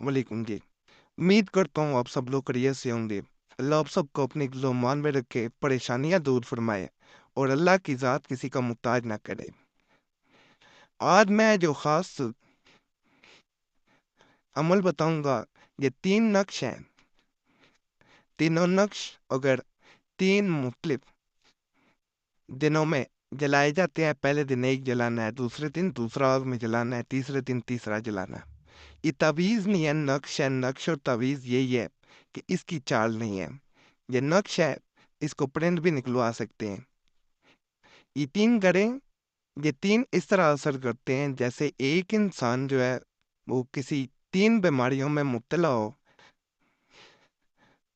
वालेकुम जी। उम्मीद करता हूँ आप सब लोग खैरियत से होंगे। अल्लाह आप सबको अपने ज़ुबान में रखे, परेशानियाँ दूर फरमाए और अल्लाह की ज़ात किसी का मुहताज ना करे। आज मैं जो ख़ास अमल बताऊँगा, ये 3 नक्श हैं। तीनों नक्श अगर 3 मुख्तलिफ दिनों में जलाए जाते हैं, पहले दिन एक जलाना है, दूसरे दिन दूसरा आग में जलाना है, तीसरे दिन तीसरा जलाना है। ये तावीज़ नहीं है, नक्श है। नक्श और तावीज़ यही है कि इसकी चाल नहीं है। ये नक्श है, इसको प्रिंट भी निकलवा सकते हैं। ये 3 करें, ये 3 इस तरह असर करते हैं जैसे एक इंसान जो है वो किसी 3 बीमारियों में मुब्तला हो,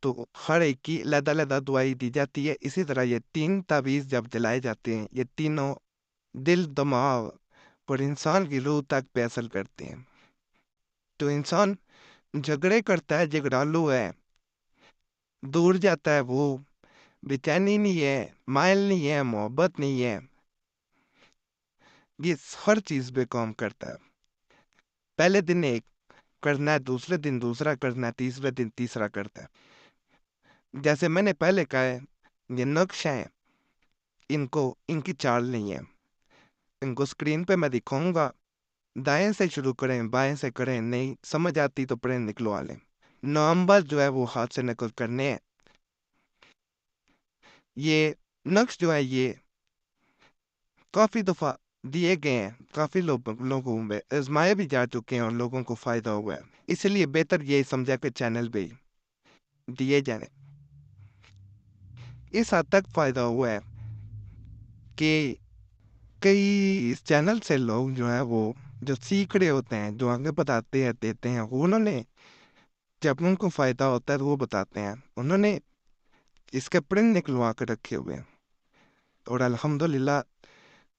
तो हर एक की अलग-अलग दवाई दी जाती है। इसी तरह ये 3 तावीज़ जब जलाए जाते हैं, ये तीनों दिल, दिमाग और इंसान की रूह तक पे असर करते हैं। तो इंसान झगड़े करता है, झगड़ालू है, दूर जाता है वो, बेचैनी नहीं है, माइल नहीं है, मोहब्बत नहीं है, ये हर चीज़ पे काम करता है। पहले दिन एक करना है, दूसरे दिन दूसरा करना है, तीसरे दिन तीसरा करता है। जैसे मैंने पहले कहा है, ये नक्श हैं, इनको इनकी चाल नहीं है। इनको स्क्रीन पे मैं दिखाऊंगा, दाएं से शुरू करें, बाएं से करें, नहीं समझ आती तो प्रेम निकलवा लें। नवंबर जो है वो हाथ से नकल करने हैं। ये नक्श जो है ये काफ़ी दफ़ा दिए गए हैं, काफ़ी लोगों में आजमाए भी जा चुके हैं और लोगों को फ़ायदा हुआ है। इसलिए बेहतर ये समझा कि चैनल पे दिए जाने। इस हद तक फ़ायदा हुआ है कि कई इस चैनल से लोग जो है वो जो सीख रहे होते हैं, जो आगे बताते हैं, देते हैं, उन्होंने जब उनको फ़ायदा होता है तो वो बताते हैं। उन्होंने इसके प्रिंट निकलवा कर रखे हुए हैं और अल्हम्दुलिल्लाह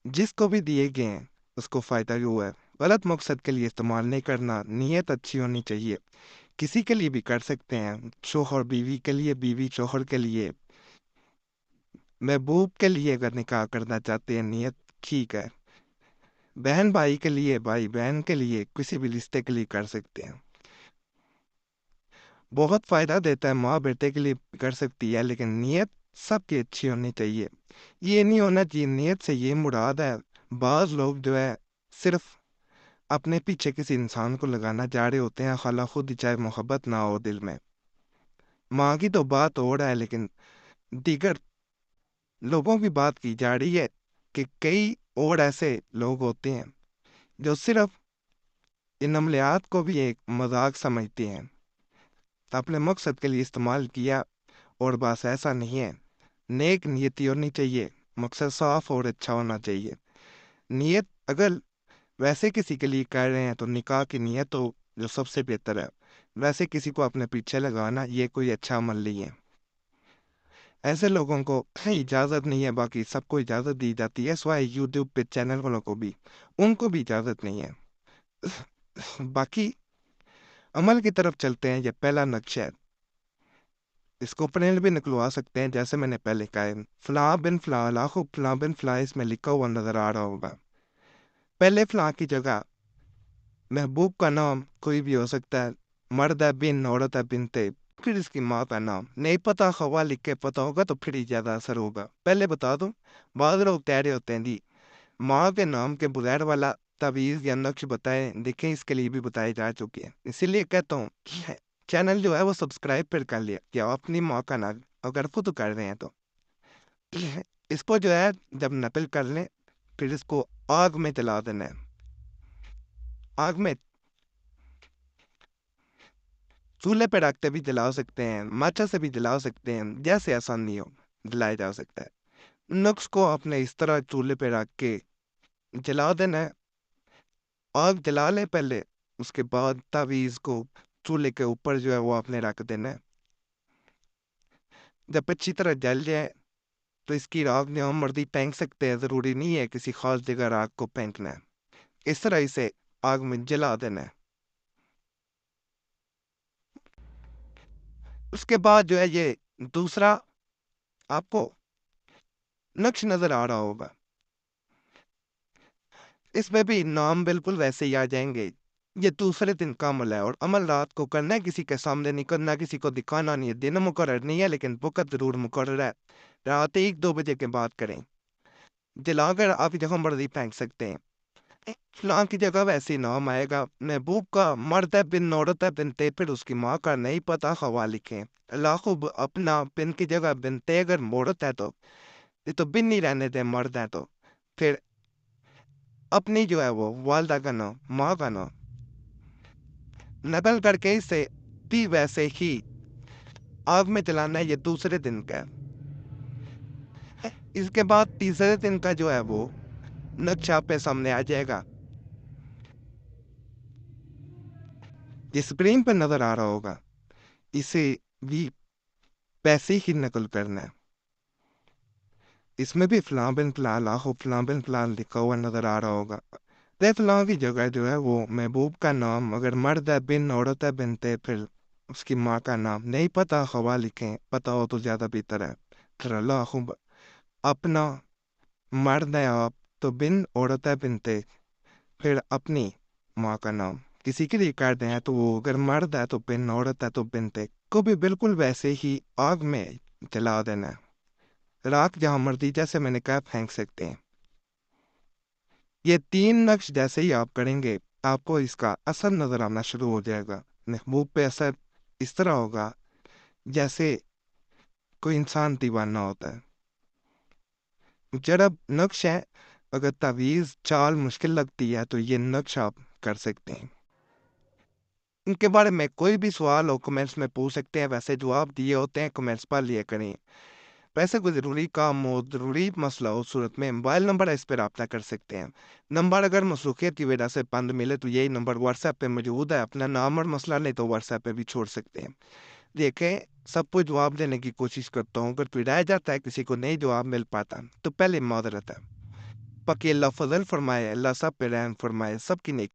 जिसको भी दिए गए हैं उसको फ़ायदा ही हुआ है। गलत मकसद के लिए इस्तेमाल नहीं करना, नीयत अच्छी होनी चाहिए। किसी के लिए भी कर सकते हैं, शौहर बीवी के लिए, बीवी शौहर के लिए, महबूब के लिए अगर निकाह करना चाहते हैं, नीयत ठीक है। बहन भाई के लिए, भाई बहन के लिए, किसी भी रिश्ते के लिए कर सकते हैं। बहुत फ़ायदा देता है, माँ बेटे के लिए भी कर सकती है, लेकिन नीयत सबकी अच्छी होनी चाहिए। ये नहीं होना चाहिए नीयत से ये मुराद है, बाज़ लोग जो है सिर्फ अपने पीछे किसी इंसान को लगाना चाह रहे होते हैं, खाला खुद ही चाहे मोहब्बत ना हो दिल में। माँ की तो बात हो रहा है, लेकिन दीगर लोगों की बात की जा रही है कि कई और ऐसे लोग होते हैं जो सिर्फ इन अमलियात को भी एक मजाक समझते हैं। अपने मकसद के लिए इस्तेमाल किया और बस, ऐसा नहीं है। नेक नीयती होनी चाहिए, मकसद साफ और अच्छा होना चाहिए। नीयत अगर वैसे किसी के लिए कर रहे हैं तो निकाह की नीयत हो जो सबसे बेहतर है। वैसे किसी को अपने पीछे लगाना ये कोई अच्छा अमल नहीं है। ऐसे लोगों को इजाज़त नहीं है, बाकी सबको इजाज़त दी जाती है, सिवाय यूट्यूब पे चैनल वालों को भी, उनको भी इजाज़त नहीं है। बाकी अमल की तरफ चलते हैं। ये पहला नक्शा है, इसको प्रिंट भी निकलवा सकते हैं। जैसे मैंने पहले कहा है, फलां बिन फलां, लाखों फलां बिन फलां इसमें लिखा हुआ नजर आ रहा होगा। पहले फलां की जगह महबूब का नाम कोई भी हो सकता है, मर्द है बिन, औरत है बिनते, फिर इसकी माँ का नाम नहीं पता, खवा लिख के पता होगा तो फिर ही ज़्यादा असर होगा। पहले बता दूं, बाद लोग कह रहे होते हैं जी माँ के नाम के बगैर वाला तावीज़ या नक्श बताए, देखें इसके लिए भी बताए जा चुके हैं। इसीलिए कहता हूँ चैनल जो है वो सब्सक्राइब फिर कर लिया, या अपनी माँ का नाम अगर खुद कर रहे हैं तो इसको जो है जब नकल कर लें, फिर इसको आग में जला देना है। आग में चूल्हे पे रख के भी जला सकते हैं, माचा से भी जला सकते हैं, जैसे आसानी हो जलाया जा सकता है। नुक्स को आपने इस तरह चूल्हे पे रख के जला देना है। आग जला ले पहले, उसके बाद तावीज़ को चूल्हे के ऊपर जो है वो आपने रख देना है। जब अच्छी तरह जल जाए तो इसकी राख में हम मर्दी फेंक सकते हैं, ज़रूरी नहीं है किसी खास जगह राख को फेंकना है। इस तरह इसे आग में जला देना है। उसके बाद जो है ये दूसरा आपको नक्श नज़र आ रहा होगा, इसमें भी नाम बिल्कुल वैसे ही आ जाएंगे। یہ دوسرے دن کا عمل ہے، اور عمل رات کو کرنا ہے، کسی کے سامنے نہیں کرنا، کسی کو دکھانا نہیں ہے، دن مقرر نہیں ہے لیکن وقت ضرور مقرر ہے، رات 1-2 بجے کے بعد کریں، جلا کر آپ جگہ مرضی پھینک سکتے ہیں۔ فلاں کی جگہ ویسے نام آئے گا، محبوب کا مرد ہے بن عورت ہے بنتے، پھر اس کی ماں کا نہیں پتا خوا لکھیں، لاکھوں اپنا بن کی جگہ بنتے، اگر مورت ہے تو یہ تو بن نہیں رہنے دیں، مرد ہے تو پھر اپنی جو ہے وہ والدہ کا نام، ماں کا نام نقل کر کے اسے بھی ویسے ہی آگ میں جلانا ہے، یہ دوسرے دن کا ہے۔ اس کے بعد تیسرے دن کا جو ہے وہ نقشہ پہ سامنے آ جائے گا، یہ اسکرین پہ نظر آ رہا ہوگا، اسے بھی پیسے ہی نقل کرنا ہے، اس میں بھی فلاں بن فلاں لاکھوں فلاں بن فلاں لکھا ہوا نظر آ رہا ہوگا، فلاں کی جگہ جو ہے وہ محبوب کا نام، اگر مرد ہے بن عورت ہے بنتے، پھر اس کی ماں کا نام نہیں پتا خوا لکھیں، پتا ہو تو زیادہ بہتر ہے، پھر اللہ اپنا مرد ہے آپ تو بن عورت ہے بنتے، پھر اپنی ماں کا نام کسی کے لیے کر دیں تو وہ اگر مرد ہے تو بن، عورت ہے تو بنتے، کو بھی بالکل ویسے ہی آگ میں جلا دینا ہے، راکھ جہاں مرضی جیسے میں نے کہا پھینک سکتے ہیں۔ یہ 3 نقش جیسے ہی آپ کریں گے آپ کو اس کا اثر نظر آنا شروع ہو جائے گا، محبوب پہ اثر اس طرح ہوگا جیسے کوئی انسان دیوانہ ہوتا ہے۔ جڑب نقش ہے، اگر تعویذ چال مشکل لگتی ہے تو یہ نقش آپ کر سکتے ہیں۔ ان کے بارے میں کوئی بھی سوال ہو کمنٹس میں پوچھ سکتے ہیں، ویسے جواب دیے ہوتے ہیں کمنٹس پر لیا کریں، ویسے کوئی ضروری کام ہو، ضروری مسئلہ ہو، صورت میں موبائل نمبر ہے، اس پہ رابطہ کر سکتے ہیں، نمبر اگر مصروفیت کی وجہ سے بند ملے تو یہی نمبر واٹس ایپ پہ موجود ہے، اپنا نام اور مسئلہ نہیں تو واٹس ایپ پہ بھی چھوڑ سکتے ہیں، دیکھیں سب کو جواب دینے کی کوشش کرتا ہوں، اگر کوئی رہ جاتا ہے کسی کو نہیں جواب مل پاتا تو پہلے معذرت ہے، باقی اللہ فضل فرمائے، اللہ سب پہ رحم فرمائے، سب کی نیکی